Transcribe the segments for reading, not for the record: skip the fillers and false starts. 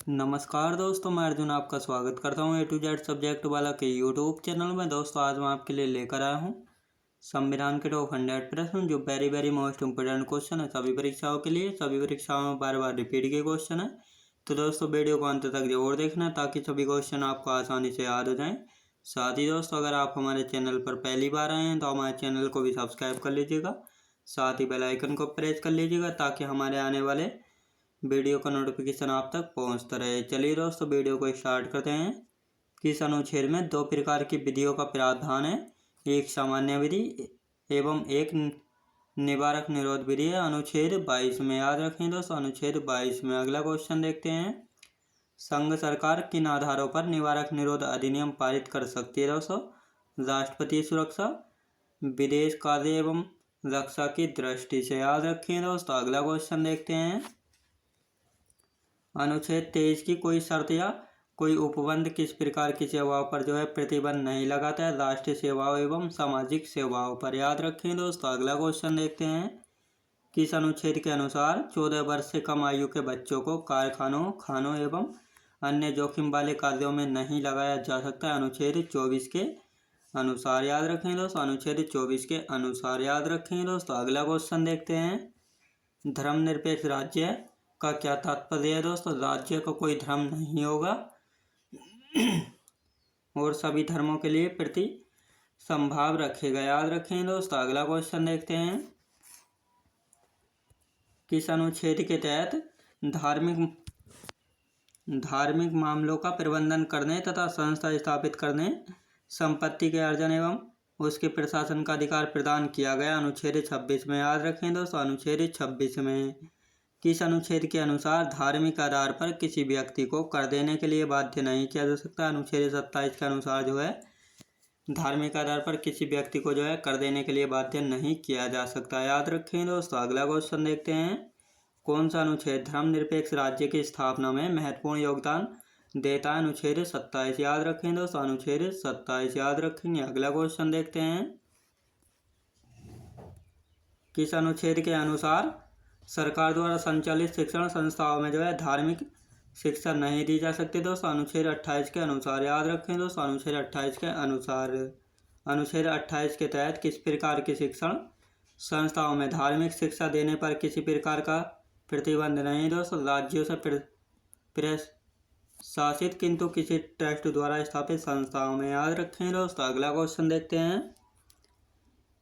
नमस्कार दोस्तों, मैं अर्जुन आपका स्वागत करता हूं A to Z सब्जेक्ट वाला के यूट्यूब चैनल में। दोस्तों आज मैं आपके लिए लेकर आया हूं संविधान के टॉप 100 प्रश्न, जो वेरी मोस्ट इम्पोर्टेंट क्वेश्चन है सभी परीक्षाओं के लिए। सभी परीक्षाओं में बार बार रिपीट के क्वेश्चन है, तो दोस्तों वीडियो को अंत तक जरूर देखना ताकि सभी क्वेश्चन आपको आसानी से याद हो जाएं। साथ ही दोस्तों अगर आप हमारे चैनल पर पहली बार आए हैं तो हमारे चैनल को भी सब्सक्राइब कर लीजिएगा, साथ ही बेल आइकन को प्रेस कर लीजिएगा ताकि हमारे आने वाले वीडियो का नोटिफिकेशन आप तक पहुंचता रहे। चलिए दोस्तों वीडियो को स्टार्ट करते हैं। किस अनुच्छेद में दो प्रकार की विधियों का प्रावधान है? एक सामान्य विधि एवं एक निवारक निरोध विधि है। अनुच्छेद 22 में, याद रखें दोस्तों, अनुच्छेद 22 में। अगला क्वेश्चन देखते हैं। संघ सरकार किन आधारों पर निवारक निरोध अधिनियम पारित कर सकती है? दोस्तों राष्ट्रपति सुरक्षा, विदेश कार्य एवं रक्षा की दृष्टि से, याद रखें दोस्तों। अगला क्वेश्चन देखते हैं। अनुच्छेद 23 की कोई शर्त या कोई उपबंध किस प्रकार की सेवाओं पर प्रतिबंध नहीं लगाता है? राष्ट्रीय सेवाओं एवं सामाजिक सेवाओं पर, याद रखें दोस्तों। अगला क्वेश्चन देखते हैं। किस अनुच्छेद के अनुसार 14 वर्ष से कम आयु के बच्चों को कारखानों, खानों एवं अन्य जोखिम वाले कार्यों में नहीं लगाया जा सकता? अनुच्छेद 24 के अनुसार, याद रखें दोस्तों। अनुच्छेद 24 के अनुसार, याद रखें दोस्तों। अगला क्वेश्चन देखते हैं। धर्मनिरपेक्ष राज्य का क्या तात्पर्य है? दोस्तों राज्य का कोई धर्म नहीं होगा और सभी धर्मों के लिए प्रति संभाव रखेगा, याद रखें दोस्तों। अगला क्वेश्चन देखते हैं। किस अनुच्छेद के तहत धार्मिक मामलों का प्रबंधन करने तथा संस्था स्थापित करने, संपत्ति के अर्जन एवं उसके प्रशासन का अधिकार प्रदान किया गया? अनुच्छेद 26 में, याद रखें दोस्तों। अनुच्छेद 26 में। किस अनुच्छेद के अनुसार धार्मिक आधार पर किसी व्यक्ति को कर देने के लिए बाध्य नहीं किया जा सकता? अनुच्छेद 27 के अनुसार धार्मिक आधार पर किसी व्यक्ति को कर देने के लिए बाध्य नहीं किया जा सकता, याद रखें दोस्तों। अगला क्वेश्चन देखते हैं। कौन सा अनुच्छेद धर्मनिरपेक्ष राज्य की स्थापना में महत्वपूर्ण योगदान देता है? अनुच्छेद 27, याद रखें दोस्तों। अनुच्छेद 27, याद रखेंगे। अगला क्वेश्चन देखते हैं। किस अनुच्छेद के अनुसार सरकार द्वारा संचालित शिक्षण संस्थाओं में धार्मिक शिक्षा नहीं दी जा सकती? दोस्तों अनुच्छेद 28 के अनुसार, याद रखें दोस्तों। अनुच्छेद 28 के अनुसार। अनुच्छेद 28 के तहत किस प्रकार की शिक्षण संस्थाओं में धार्मिक शिक्षा देने पर किसी प्रकार का प्रतिबंध नहीं? दोस्तों राज्यों से प्रशासित किंतु किसी ट्रस्ट द्वारा स्थापित संस्थाओं में, याद रखें दोस्तों। अगला क्वेश्चन देखते हैं।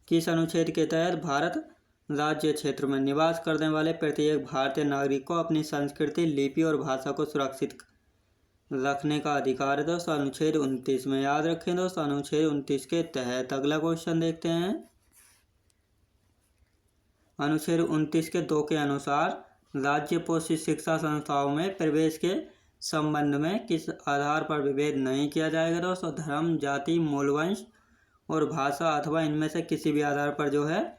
किस अनुच्छेद के तहत भारत राज्य क्षेत्र में निवास करने वाले प्रत्येक भारतीय नागरिक को अपनी संस्कृति, लिपि और भाषा को सुरक्षित रखने का अधिकार है? दोस्तों अनुच्छेद 29 में, याद रखें दोस्तों। अनुच्छेद 29 के तहत। अगला क्वेश्चन देखते हैं। अनुच्छेद 29 के 2 के अनुसार राज्य पोषित शिक्षा संस्थाओं में प्रवेश के संबंध में किस आधार पर विभेद नहीं किया जाएगा? दोस्तों धर्म, जाति, मूलवंश और भाषा अथवा इनमें से किसी भी आधार पर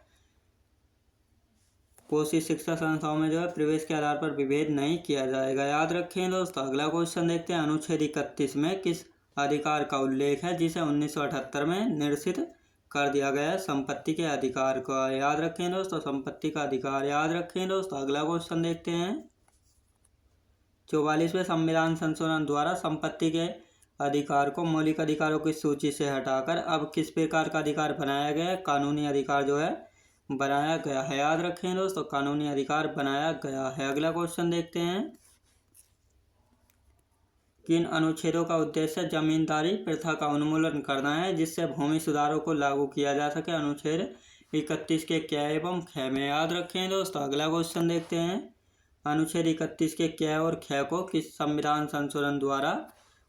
पोषित शिक्षा संस्थाओं में प्रवेश के आधार पर विभेद नहीं किया जाएगा, याद रखें दोस्तों। अगला क्वेश्चन देखते हैं। अनुच्छेद 31 में किस अधिकार का उल्लेख है जिसे 1978 में निरसित कर दिया गया है? संपत्ति के अधिकार का, याद रखें दोस्तों। संपत्ति का अधिकार, याद रखें दोस्तों। अगला क्वेश्चन देखते हैं। 44वें संविधान संशोधन द्वारा संपत्ति के अधिकार को मौलिक अधिकारों की सूची से हटाकर अब किस प्रकार का अधिकार बनाया गया है? कानूनी अधिकार बनाया गया है, याद रखें दोस्तों। कानूनी अधिकार बनाया गया है। अगला क्वेश्चन देखते हैं। किन अनुच्छेदों का उद्देश्य जमींदारी प्रथा का उन्मूलन करना है जिससे भूमि सुधारों को लागू किया जा सके? अनुच्छेद 31 के क एवं ख में, याद रखें दोस्तों। अगला क्वेश्चन देखते हैं। अनुच्छेद 31 के क और ख को किस संविधान संशोधन द्वारा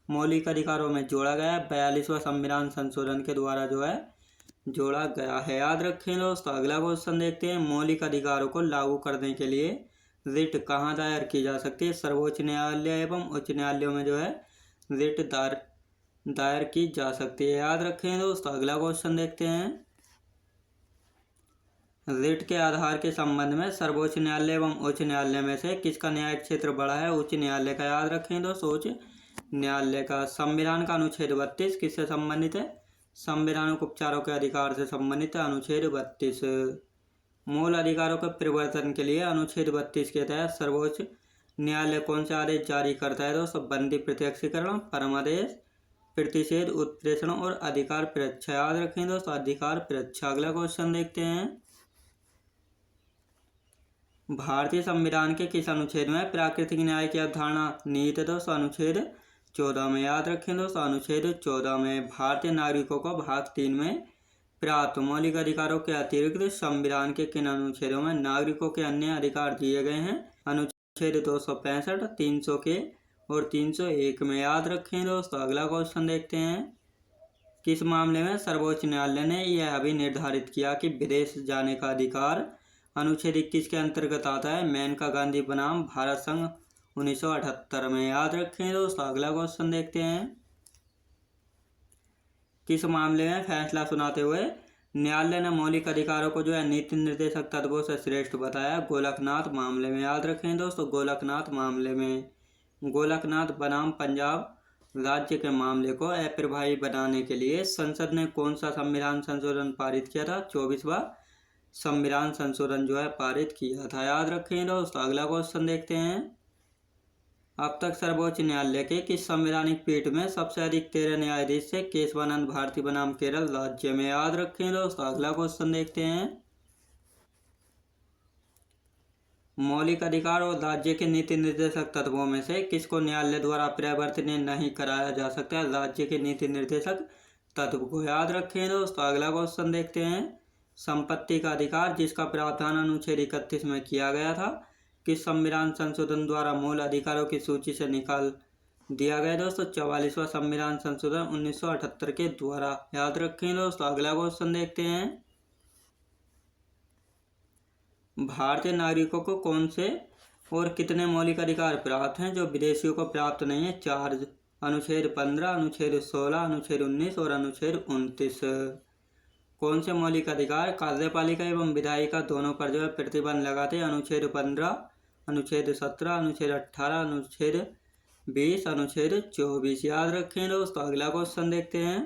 मौलिक अधिकारों में जोड़ा गया है? 42वां संविधान संशोधन के द्वारा जोड़ा गया है, याद रखें दोस्तों। अगला क्वेश्चन देखते हैं। मौलिक अधिकारों को लागू करने के लिए रिट कहाँ दायर की जा सकती है? सर्वोच्च न्यायालय एवं उच्च न्यायालयों में रिट दायर की जा सकती है, याद रखें दोस्तों। अगला क्वेश्चन देखते हैं। रिट के आधार के संबंध में सर्वोच्च न्यायालय एवं उच्च न्यायालय में से किसका न्यायिक क्षेत्र बड़ा है? उच्च न्यायालय का, याद रखें दोस्तों। उच्च न्यायालय का। संविधान का अनुच्छेद 32 किससे संबंधित है? संवैधानिक उपचारों के अधिकार से संबंधित अनुच्छेद 32। मूल अधिकारों के परिवर्तन के लिए अनुच्छेद 32 के तहत सर्वोच्च न्यायालय कौन से आदेश जारी करता है दोस्तों? बंदी प्रत्यक्षीकरण, परमादेश, प्रतिषेध, उत्प्रेषण और अधिकार परीक्षा। याद रखें दोस्तों, अधिकार परीक्षा। अगला क्वेश्चन देखते हैं, भारतीय संविधान के किस अनुच्छेद में प्राकृतिक न्याय की अवधारणा निहित है दोस्तों? अनुच्छेद 14 में। याद रखें दोस्तों, अनुच्छेद 14 में। भारतीय नागरिकों को भाग 3 में प्राप्त मौलिक अधिकारों के अतिरिक्त संविधान के किन अनुच्छेदों में नागरिकों के अन्य अधिकार दिए गए हैं? अनुच्छेद 265, 300 के और 301 में। याद रखें दोस्तों। अगला क्वेश्चन देखते हैं, किस मामले में सर्वोच्च न्यायालय ने यह अभी निर्धारित किया कि विदेश जाने का अधिकार अनुच्छेद 21 के अंतर्गत आता है? मेनका गांधी बनाम भारत संघ 1978 में। याद रखें दोस्तों। अगला क्वेश्चन देखते हैं, किस मामले में फैसला सुनाते हुए न्यायालय ने मौलिक अधिकारों को नीति निर्देशक तत्वों से श्रेष्ठ बताया? गोलकनाथ मामले में। याद रखें दोस्तों, गोलकनाथ मामले में। गोलकनाथ बनाम पंजाब राज्य के मामले को अप्रभावी बनाने के लिए संसद ने कौन सा संविधान संशोधन पारित किया था? 24वां संविधान संशोधन पारित किया था। याद रखें दोस्तों। अगला क्वेश्चन देखते हैं, अब तक सर्वोच्च न्यायालय के किस संवैधानिक पीठ में सबसे अधिक 13 न्यायाधीश थे? केशवानंद भारती बनाम केरल राज्य में। याद रखें दोस्तों। अगला क्वेश्चन देखते हैं, मौलिक अधिकार और राज्य के नीति निर्देशक तत्वों में से किसको न्यायालय द्वारा परिवर्तनीय नहीं कराया जा सकता? राज्य के नीति निर्देशक तत्व को। याद रखें दोस्तों। अगला क्वेश्चन देखते हैं, संपत्ति का अधिकार जिसका प्रावधान अनुच्छेद 31 में किया गया था, किस संविधान संशोधन द्वारा मूल अधिकारों की सूची से निकाल दिया गया दोस्तों? 44वां संविधान संशोधन 1978 के द्वारा। याद रखें दोस्तों। अगला क्वेश्चन देखते हैं, भारतीय नागरिकों को कौन से और कितने मौलिक अधिकार प्राप्त हैं जो विदेशियों को प्राप्त नहीं है? 4। अनुच्छेद 15, अनुच्छेद 16, अनुच्छेद 19 और अनुच्छेद 29। कौन से मौलिक अधिकार कार्यपालिका एवं विधायिका दोनों पर प्रतिबंध लगाते हैं? अनुच्छेद 15, अनुच्छेद 17, अनुच्छेद 18, अनुच्छेद 20, अनुच्छेद 24। याद रखें दोस्तों। अगला क्वेश्चन देखते हैं,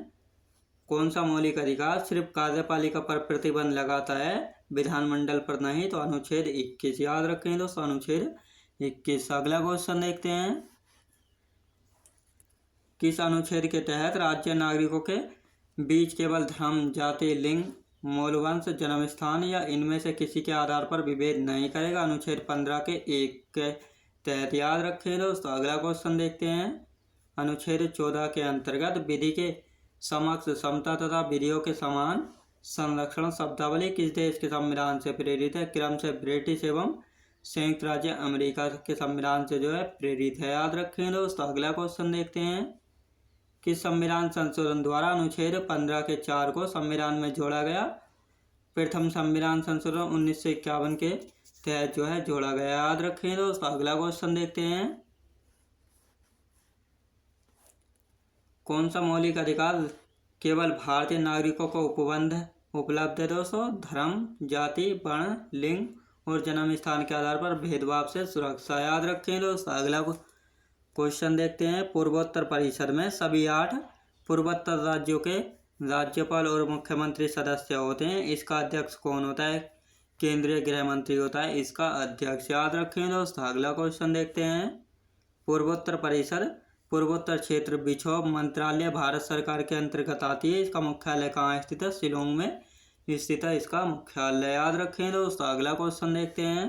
कौन सा मौलिक अधिकार सिर्फ कार्यपालिका पर प्रतिबंध लगाता है, विधानमंडल पर नहीं? तो अनुच्छेद 21। याद रखें दोस्तों, अनुच्छेद 21। अगला क्वेश्चन देखते हैं, किस अनुच्छेद के तहत राज्य नागरिकों के बीच केवल धर्म, जाति, लिंग, मूलवंश, जन्म स्थान या इनमें से किसी के आधार पर विभेद नहीं करेगा? अनुच्छेद 15 के 1 के तहत। याद रखें दोस्तों। अगला क्वेश्चन देखते हैं, अनुच्छेद 14 के अंतर्गत विधि के समक्ष समता तथा विधियों के समान संरक्षण शब्दावली किस देश के संविधान से प्रेरित है? क्रम से ब्रिटिश एवं संयुक्त राज्य अमेरिका के संविधान से प्रेरित है। याद रखें दोस्तों। अगला क्वेश्चन देखते हैं, किस संविधान संशोधन द्वारा अनुच्छेद 15 के 4 को संविधान में जोड़ा गया? प्रथम संविधान संशोधन 1951 के तहत जोड़ा गया। याद रखें दोस्तों। अगला क्वेश्चन देखते हैं, कौन सा मौलिक अधिकार केवल भारतीय नागरिकों को उपलब्ध है दोस्तों? धर्म, जाति, वर्ण, लिंग और जन्म स्थान के आधार पर भेदभाव से सुरक्षा। याद रखें दोस्तों। अगला क्वेश्चन देखते हैं, पूर्वोत्तर परिषद में सभी 8 पूर्वोत्तर राज्यों के राज्यपाल और मुख्यमंत्री सदस्य होते हैं। इसका अध्यक्ष कौन होता है? केंद्रीय गृह मंत्री होता है इसका अध्यक्ष। याद रखें दोस्तों। अगला क्वेश्चन देखते हैं, पूर्वोत्तर परिषद पूर्वोत्तर क्षेत्र बिछोह मंत्रालय भारत सरकार के अंतर्गत आती है। इसका मुख्यालय कहाँ स्थित है? शिलोंग में स्थित है इसका मुख्यालय। याद रखें दोस्तों। अगला क्वेश्चन देखते हैं,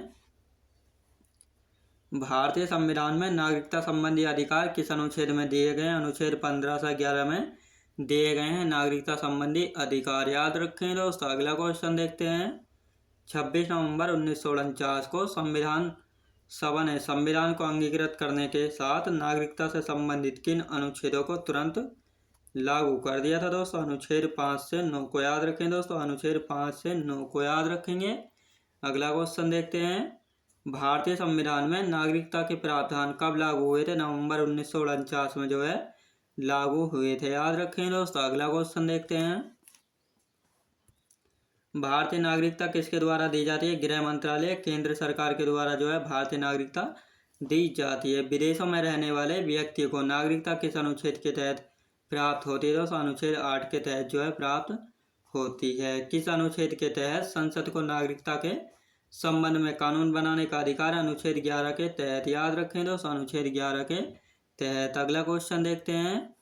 भारतीय संविधान में नागरिकता संबंधी अधिकार किस अनुच्छेद में दिए गए हैं? अनुच्छेद 15 से 11 में दिए गए हैं नागरिकता संबंधी अधिकार। याद रखें दोस्तों। अगला क्वेश्चन देखते हैं, 26 नवंबर 1949 को संविधान सभा ने संविधान को अंगीकृत करने के साथ नागरिकता से संबंधित किन अनुच्छेदों को तुरंत लागू कर दिया था दोस्तों? अनुच्छेद 5 से 9 को। याद रखें दोस्तों। अनुच्छेद 5 से 9 को याद रखेंगे। अगला क्वेश्चन देखते हैं, भारतीय संविधान में नागरिकता के प्रावधान कब लागू हुए थे? नवंबर 1949 में लागू हुए थे। याद रखें दोस्तों। अगला क्वेश्चन देखते हैं, भारतीय नागरिकता किसके द्वारा दी जाती है? गृह मंत्रालय केंद्र सरकार के द्वारा भारतीय नागरिकता दी जाती है। विदेशों में रहने वाले व्यक्ति को नागरिकता किस अनुच्छेद के तहत प्राप्त होती है दोस्तों? अनुच्छेद 8 के तहत प्राप्त होती है। किस अनुच्छेद के तहत संसद को नागरिकता के संबंध में कानून बनाने का अधिकार अनुच्छेद 11 के तहत। याद रखें दोस्तों, अनुच्छेद 11 के तहत। अगला क्वेश्चन देखते हैं।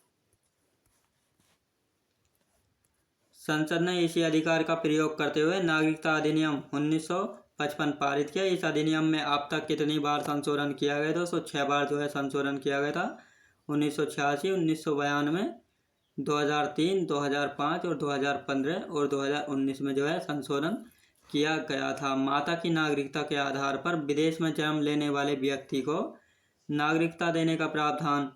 संसद ने इसी अधिकार का प्रयोग करते हुए नागरिकता अधिनियम 1955 पारित किया। इस अधिनियम में अब तक कितनी बार संशोधन किया गया? दोस्तों 6 बार जो है संशोधन किया गया था। 1986, 1992, 2003, 2005 और 2015 और 2019 में जो है संशोधन किया गया था। माता की नागरिकता के आधार पर विदेश में जन्म लेने वाले व्यक्ति को नागरिकता देने का प्रावधान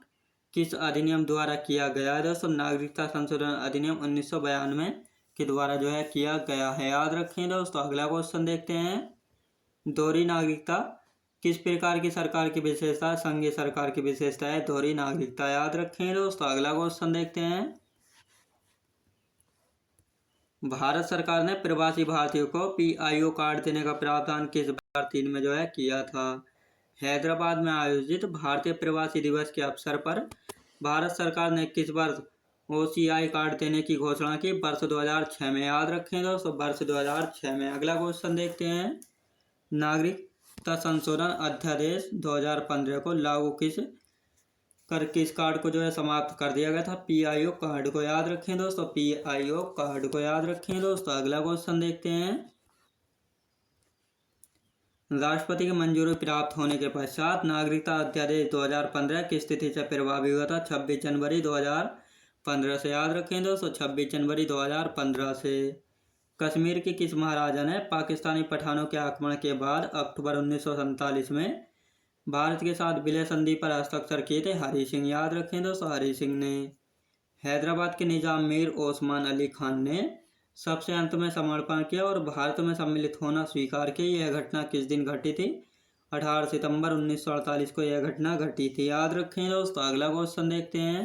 किस अधिनियम द्वारा किया गया है? दोस्तों नागरिकता संशोधन अधिनियम 1992 के द्वारा जो है किया गया है। याद रखें दोस्तों। अगला क्वेश्चन देखते हैं। दोहरी नागरिकता किस प्रकार की सरकार की विशेषता है? संघीय सरकार की विशेषता है दोहरी नागरिकता। याद रखें दोस्तों। अगला क्वेश्चन देखते हैं। भारत सरकार ने प्रवासी भारतीयों को PIO कार्ड देने का प्रावधान किस भारतीय में जो है किया था? हैदराबाद में आयोजित भारतीय प्रवासी दिवस के अवसर पर भारत सरकार ने किस वर्ष OCI कार्ड देने की घोषणा की? वर्ष 2006 में। याद रखें दोस्तों, वर्ष 2006 में। अगला क्वेश्चन देखते हैं। नागरिकता संशोधन अध्यादेश 2015 को लागू किस कार्ड को जो है समाप्त कर दिया गया था? PIO कार्ड को। याद रखें दोस्तों, PIO कार्ड को याद रखें दोस्तों। अगला क्वेश्चन देखते हैं। राष्ट्रपति की मंजूरी प्राप्त होने के पश्चात नागरिकता अध्यादेश 2015 की स्थिति से प्रभावी हुआ था? 26 जनवरी 2015 से। याद रखें दोस्तों, 26 जनवरी 2015 से। कश्मीर की किस महाराजा ने पाकिस्तानी पठानों के आक्रमण के बाद अक्टूबर 1947 में भारत के साथ विलय संधि पर हस्ताक्षर किए थे? हरि सिंह। याद रखें दोस्तों, हरि सिंह ने। हैदराबाद के निजाम मीर ओस्मान अली खान ने सबसे अंत में समर्पण किया और भारत में सम्मिलित होना स्वीकार किया। यह घटना किस दिन घटी थी? 18 सितंबर 1948 को यह घटना घटी थी। याद रखें दोस्तों। अगला क्वेश्चन देखते हैं।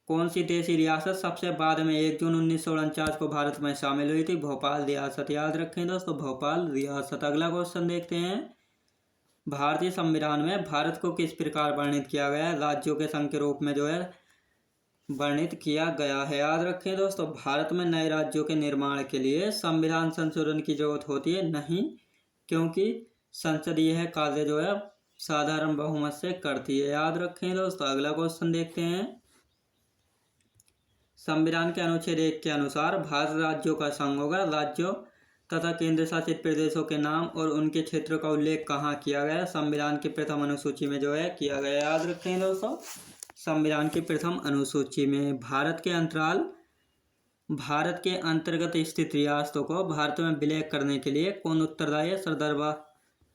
कौन सी देशी रियासत सबसे बाद में 1 जून 1949 को भारत में शामिल हुई थी? भोपाल रियासत। याद रखें दोस्तों, भोपाल रियासत। अगला क्वेश्चन देखते हैं। भारतीय संविधान में भारत को किस प्रकार वर्णित किया गया है? राज्यों के संघ के रूप में जो है वर्णित किया गया है। याद रखें दोस्तों, भारत में नए राज्यों के निर्माण के लिए संविधान संशोधन की जरूरत होती है नहीं, क्योंकि संसद यह कार्य जो है साधारण बहुमत से करती है। याद रखें दोस्तों। अगला क्वेश्चन देखते हैं। संविधान के अनुच्छेद 1 के अनुसार भारत राज्यों का संघ होगा। राज्यों तथा केंद्र शासित प्रदेशों के नाम और उनके क्षेत्रों का उल्लेख कहाँ किया गया? संविधान की प्रथम अनुसूची में जो है किया गया। याद रखें दोस्तों, संविधान की प्रथम अनुसूची में। भारत के अंतर्गत स्थित रियासतों को भारत में विलय करने के लिए कौन उत्तरदायी है?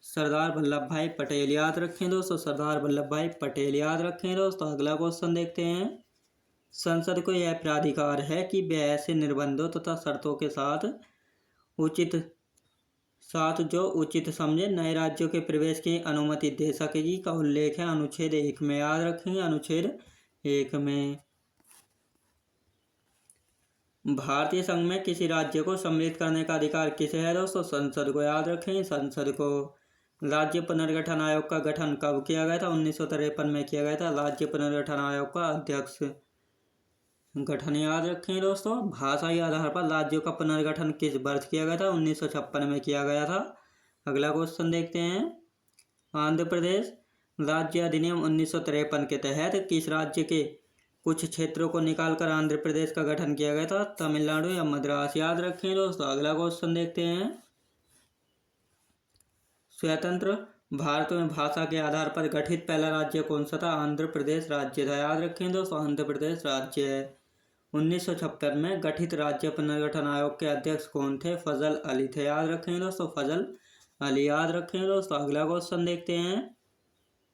सरदार वल्लभ भाई पटेल। याद रखें दोस्तों, सरदार वल्लभ भाई पटेल। याद रखें दोस्तों। अगला क्वेश्चन देखते हैं। संसद को यह प्राधिकार है कि वह ऐसे निर्बंधों तथा शर्तों के साथ जो उचित समझे नए राज्यों के प्रवेश की अनुमति दे सकेगी का उल्लेख है अनुच्छेद 1 में। याद रखेंगे, अनुच्छेद 1 में। भारतीय संघ में किसी राज्य को सम्मिलित करने का अधिकार किसे है? दोस्तों संसद को। याद रखें, संसद को। राज्य पुनर्गठन आयोग का गठन कब किया गया था? 1953 में किया गया था। राज्य पुनर्गठन आयोग का अध्यक्ष गठन। याद रखें दोस्तों। भाषाई आधार पर राज्यों का पुनर्गठन किस वर्ष किया गया था? 1956 में किया गया था। अगला क्वेश्चन देखते हैं। आंध्र प्रदेश राज्य अधिनियम 1953 के तहत किस राज्य के कुछ क्षेत्रों को निकालकर आंध्र प्रदेश का गठन किया गया था? तमिलनाडु या मद्रास। याद रखें दोस्तों। अगला क्वेश्चन देखते हैं। स्वतंत्र भारत में भाषा के आधार पर गठित पहला राज्य कौन सा था? आंध्र प्रदेश राज्य था। याद रखें दोस्तों, आंध्र प्रदेश राज्य है। 1976 में गठित राज्य पुनर्गठन आयोग के अध्यक्ष कौन थे? फजल अली थे। याद रखें दोस्तों, फजल अली। याद रखें दोस्तों। अगला क्वेश्चन देखते हैं।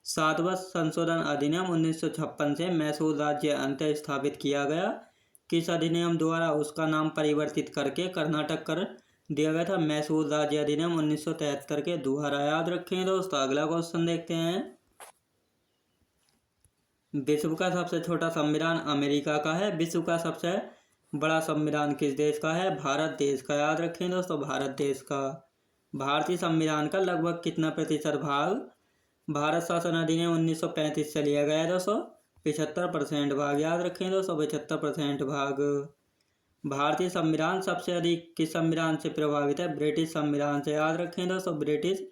7वां संशोधन अधिनियम 1956 से मैसूर राज्य अंतः स्थापित किया गया। किस अधिनियम द्वारा उसका नाम परिवर्तित करके कर्नाटक कर दिया गया था? मैसूर राज्य अधिनियम 1973 के द्वारा। याद रखें दोस्तों। अगला क्वेश्चन देखते हैं। विश्व का सबसे छोटा संविधान अमेरिका का है। विश्व का सबसे बड़ा संविधान किस देश का है? भारत देश का। याद रखें दोस्तों, भारत देश का। भारतीय संविधान का लगभग कितना प्रतिशत भाग भारत शासन अधिनियम 1935 से लिया गया है? दोस्तों 75% भाग। याद रखें दोस्तों, 75% भाग। भारतीय संविधान सबसे अधिक किस संविधान से प्रभावित है? ब्रिटिश संविधान से। याद रखें दोस्तों, ब्रिटिश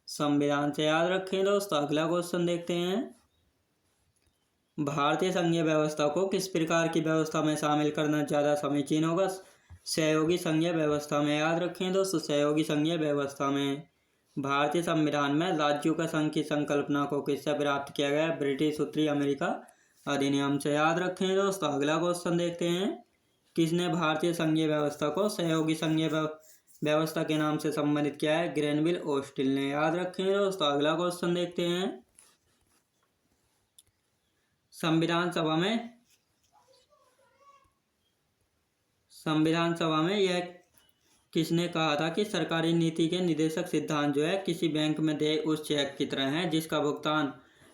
संविधान से। याद रखें दोस्तों। अगला क्वेश्चन देखते हैं। भारतीय संघीय व्यवस्था को किस प्रकार की व्यवस्था में शामिल करना ज़्यादा समीचीन होगा? सहयोगी संघीय व्यवस्था में। याद रखें दोस्तों, सहयोगी संघीय व्यवस्था में। भारतीय संविधान में राज्यों का संघ की संकल्पना को किससे प्राप्त किया गया? ब्रिटिश उत्तरी अमेरिका अधिनियम से। याद रखें दोस्तों। अगला क्वेश्चन देखते हैं। किसने भारतीय संघीय व्यवस्था को सहयोगी संघीय व्यवस्था के नाम से संबंधित किया है? ग्रेनविल ओस्टिल ने। याद रखें दोस्तों। अगला क्वेश्चन देखते हैं। संविधान सभा में यह किसने कहा था कि सरकारी नीति के निर्देशक सिद्धांत जो है किसी बैंक में देय उस चेक की तरह है जिसका भुगतान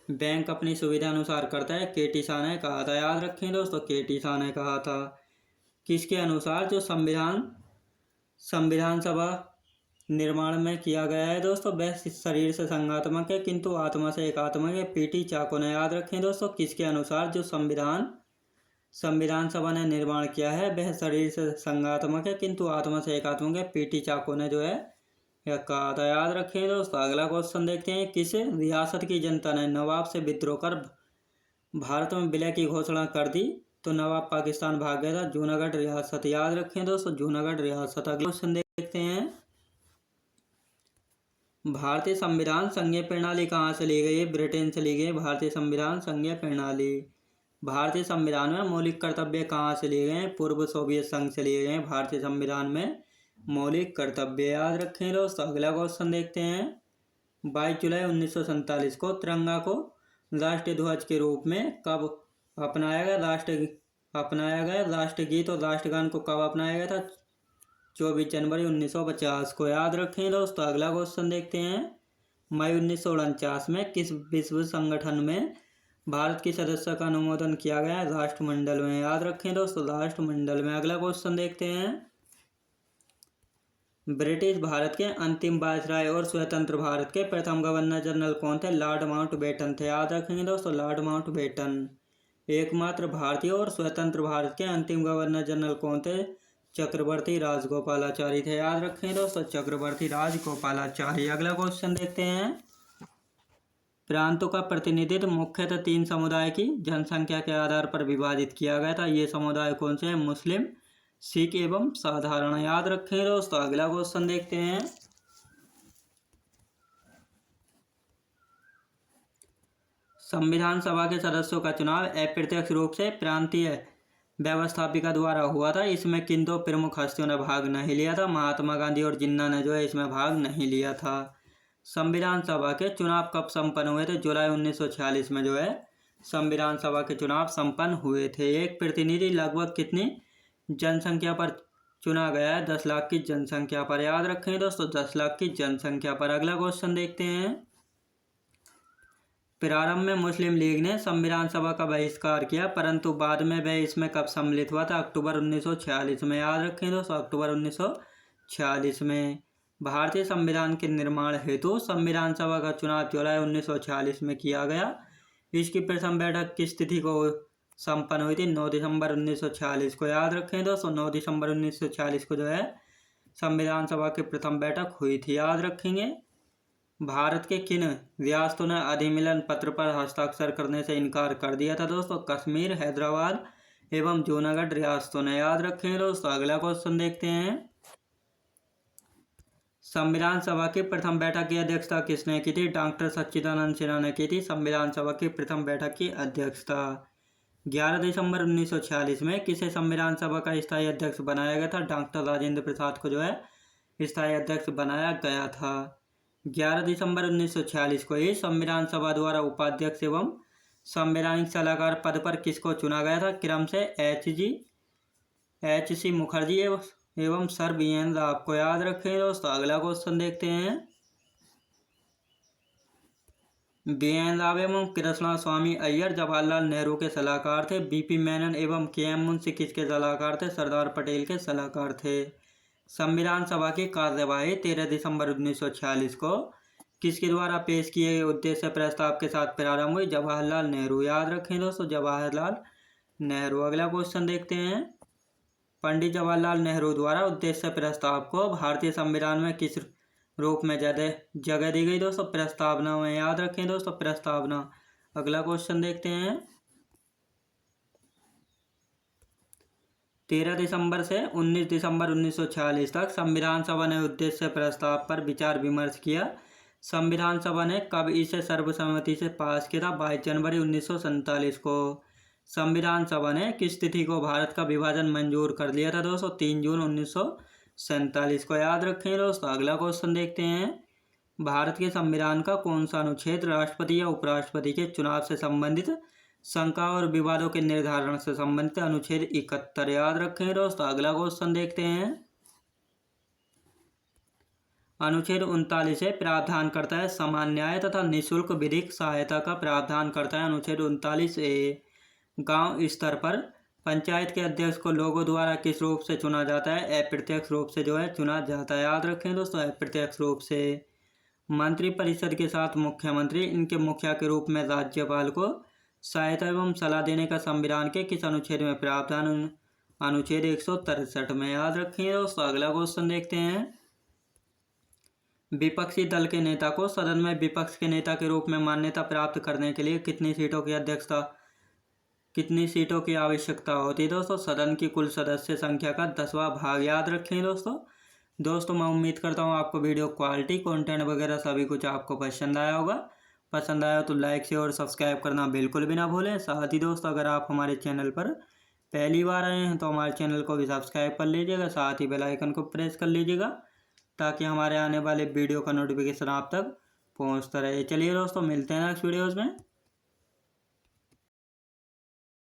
बैंक अपनी सुविधा अनुसार करता है? केटी शाह ने कहा था। याद रखें दोस्तों, केटी शाह ने कहा था। किसके अनुसार जो संविधान सभा निर्माण में किया गया है दोस्तों, वह शरीर से संगात्मक है किंतु आत्मा से एकात्मक है? पीटी चाको ने। याद रखें दोस्तों। किसके अनुसार जो संविधान सभा ने निर्माण किया है वह शरीर से संगात्मक है किंतु आत्मा से एकात्मक है? पीटी चाको ने जो है यह कहा था। याद रखें दोस्तों। अगला क्वेश्चन देखते हैं। किस रियासत की जनता ने नवाब से विद्रोह कर भारत में विलय की घोषणा कर दी तो नवाब पाकिस्तान भाग गया था? जूनागढ़ रियासत। याद रखें दोस्तों, जूनागढ़ रियासत। अगला क्वेश्चन देखते हैं। भारतीय संविधान संघीय प्रणाली कहाँ से ली गई है? ब्रिटेन से ली गई। भारतीय संविधान संघीय प्रणाली। भारतीय संविधान में मौलिक कर्तव्य कहाँ से लिए गए हैं? पूर्व सोवियत संघ से लिए गए हैं भारतीय संविधान में मौलिक कर्तव्य। याद रखें दोस्तों। अगला क्वेश्चन देखते हैं। 22 जुलाई 1947 को तिरंगा को राष्ट्रीय ध्वज के रूप में कब अपनाया गया? राष्ट्रगीत और राष्ट्रगान को कब अपनाया गया था? 24 जनवरी 1950 को। याद रखें दोस्तों। अगला क्वेश्चन देखते हैं। मई 1949 में किस विश्व संगठन में भारत की सदस्यता का अनुमोदन किया गया? राष्ट्रमंडल में। याद रखें दोस्तों, राष्ट्रमंडल में। अगला क्वेश्चन देखते हैं। ब्रिटिश भारत के अंतिम वायसराय और स्वतंत्र भारत के प्रथम गवर्नर जनरल कौन थे? लॉर्ड माउंटबेटन थे। याद रखेंगे दोस्तों, लॉर्ड माउंटबेटन। एकमात्र भारतीय और स्वतंत्र भारत के अंतिम गवर्नर जनरल कौन थे? चक्रवर्ती राजगोपालाचारी थे। याद रखें दोस्तों, चक्रवर्ती राजगोपालाचारी। अगला क्वेश्चन देखते हैं। प्रांतों का प्रतिनिधित्व मुख्यतः 3 समुदाय की जनसंख्या के आधार पर विभाजित किया गया था। ये समुदाय कौन से हैं? मुस्लिम, सिख एवं साधारण। याद रखें दोस्तों। अगला क्वेश्चन देखते हैं। संविधान सभा के सदस्यों का चुनाव अप्रत्यक्ष रूप से प्रांतीय व्यवस्थापिका द्वारा हुआ था। इसमें किन 2 प्रमुख हस्तियों ने भाग नहीं लिया था? महात्मा गांधी और जिन्ना ने जो है इसमें भाग नहीं लिया था। संविधान सभा के चुनाव कब संपन्न हुए थे? जुलाई 1946 में जो है संविधान सभा के चुनाव संपन्न हुए थे। एक प्रतिनिधि लगभग कितनी जनसंख्या पर चुना गया है? 10 लाख की जनसंख्या पर। याद रखें दोस्तों, 10 लाख की जनसंख्या पर। अगला क्वेश्चन देखते हैं। प्रारंभ में मुस्लिम लीग ने संविधान सभा का बहिष्कार किया परंतु बाद में वह इसमें कब सम्मिलित हुआ था? अक्टूबर 1946 में। याद रखें दोस्तों, अक्टूबर 1946 में। भारतीय संविधान के निर्माण हेतु संविधान सभा का चुनाव जुलाई 1946 में किया गया। इसकी प्रथम बैठक किस तिथि को संपन्न हुई थी? 9 दिसंबर 1946 को। याद रखें दोस्तों, 9 दिसंबर 1946 को जो है संविधान सभा की प्रथम बैठक हुई थी। याद रखेंगे। भारत के किन रियासतों ने अधिनियम पत्र पर हस्ताक्षर करने से इनकार कर दिया था दोस्तों? कश्मीर, हैदराबाद एवं जूनागढ़ रियासतों ने। याद रखें दोस्तों। अगला क्वेश्चन देखते हैं। संविधान सभा की प्रथम बैठक की अध्यक्षता किसने की थी? डॉक्टर सच्चिदानंद सिन्हा ने की थी संविधान सभा की प्रथम बैठक की अध्यक्षता। 11 दिसंबर 1946 में किसे संविधान सभा का स्थायी अध्यक्ष बनाया गया था? डॉक्टर राजेंद्र प्रसाद को जो है स्थायी अध्यक्ष बनाया गया था। 11 दिसंबर 1946 को ही संविधान सभा द्वारा उपाध्यक्ष एवं संवैधानिक सलाहकार पद पर किसको चुना गया था? क्रम से एच.सी. मुखर्जी एवं सर बी.एन. राव को। याद रखें दोस्तों। अगला क्वेश्चन देखते हैं। बी.एन. राव एवं कृष्णा स्वामी अय्यर जवाहरलाल नेहरू के सलाहकार थे। बी.पी. मेनन एवं के.एम. मुंशी किसके सलाहकार थे? सरदार पटेल के सलाहकार थे। संविधान सभा की कार्यवाही 13 दिसंबर 1946 को किसके द्वारा पेश किए गए उद्देश्य प्रस्ताव के साथ प्रारंभ हुई? जवाहरलाल नेहरू। याद रखें दोस्तों, जवाहरलाल नेहरू। अगला क्वेश्चन देखते हैं। पंडित जवाहरलाल नेहरू द्वारा उद्देश्य प्रस्ताव को भारतीय संविधान में किस रूप में जगह दी गई दोस्तों? प्रस्तावना में। याद रखें दोस्तों, प्रस्तावना। अगला क्वेश्चन देखते हैं। 13 दिसंबर से 19 दिसंबर 1946 तक संविधान सभा ने उद्देश्य प्रस्ताव पर विचार विमर्श किया। संविधान सभा ने कब इसे सर्वसम्मति से पास किया था? 22 जनवरी 1947 को। संविधान सभा ने किस तिथि को भारत का विभाजन मंजूर कर लिया था दोस्तों? 3 जून 1947 को। याद रखें दोस्तों। अगला क्वेश्चन देखते हैं। भारत के संविधान का कौन सा अनुच्छेद राष्ट्रपति या उपराष्ट्रपति के चुनाव से संबंधित शंका और विवादों के निर्धारण से संबंधित? अनुच्छेद 71। याद रखें दोस्तों। अगला क्वेश्चन देखते हैं। अनुच्छेद 39 प्रावधान करता है समान न्याय तथा निःशुल्क विधिक सहायता का प्रावधान करता है। अनुच्छेद 39A। गांव स्तर पर पंचायत के अध्यक्ष को लोगों द्वारा किस रूप से चुना जाता है? अप्रत्यक्ष रूप से चुना जाता है। याद रखें दोस्तों, अप्रत्यक्ष रूप से। मंत्रिपरिषद के साथ मुख्यमंत्री, इनके मुखिया के रूप में राज्यपाल को सहायता एवं सलाह देने का संविधान के किस अनुच्छेद में प्रावधान? अनुच्छेद 163 में। याद रखें दोस्तों। अगला क्वेश्चन देखते हैं। विपक्षी दल के नेता को सदन में विपक्ष के नेता के रूप में मान्यता प्राप्त करने के लिए कितनी सीटों की आवश्यकता होती है दोस्तों? सदन की कुल सदस्य संख्या का 10वां भाग। याद रखें दोस्तों मैं उम्मीद करता हूँ आपको वीडियो क्वालिटी, कंटेंट वगैरह सभी कुछ आपको पसंद आया होगा। पसंद आया तो लाइक शेयर और सब्सक्राइब करना बिल्कुल भी ना भूलें। साथ ही दोस्तों अगर आप हमारे चैनल पर पहली बार आए हैं तो हमारे चैनल को भी सब्सक्राइब कर लीजिएगा। साथ ही बेल आइकन को प्रेस कर लीजिएगा ताकि हमारे आने वाले वीडियो का नोटिफिकेशन आप तक पहुँचता रहे। चलिए दोस्तों, मिलते हैं नेक्स्ट वीडियोज़ में।